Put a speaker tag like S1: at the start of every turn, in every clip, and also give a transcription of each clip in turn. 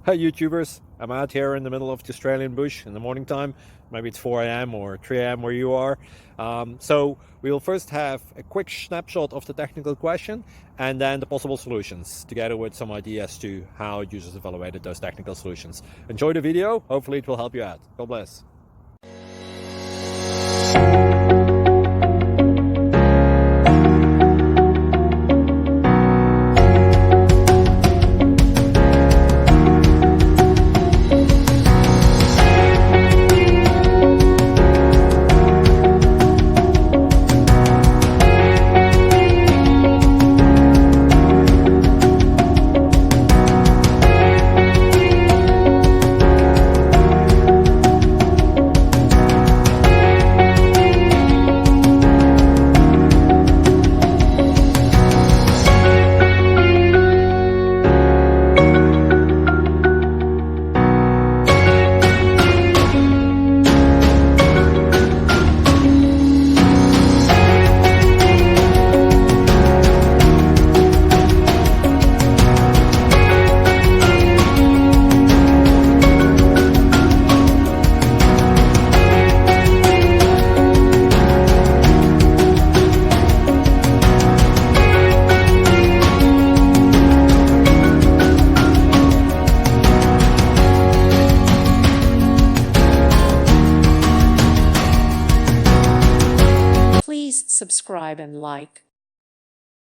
S1: Hi YouTubers, I'm out here in the middle of the Australian bush in the morning time. Maybe it's 4 a.m. or 3 a.m. where you are. So we will first have a quick snapshot of the technical question and then the possible solutions, together with some ideas to how users evaluated those technical solutions. Enjoy the video, hopefully it will help you out. God bless.
S2: Please subscribe and like.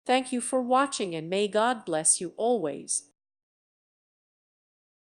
S2: Thank you for watching, and may God bless you always.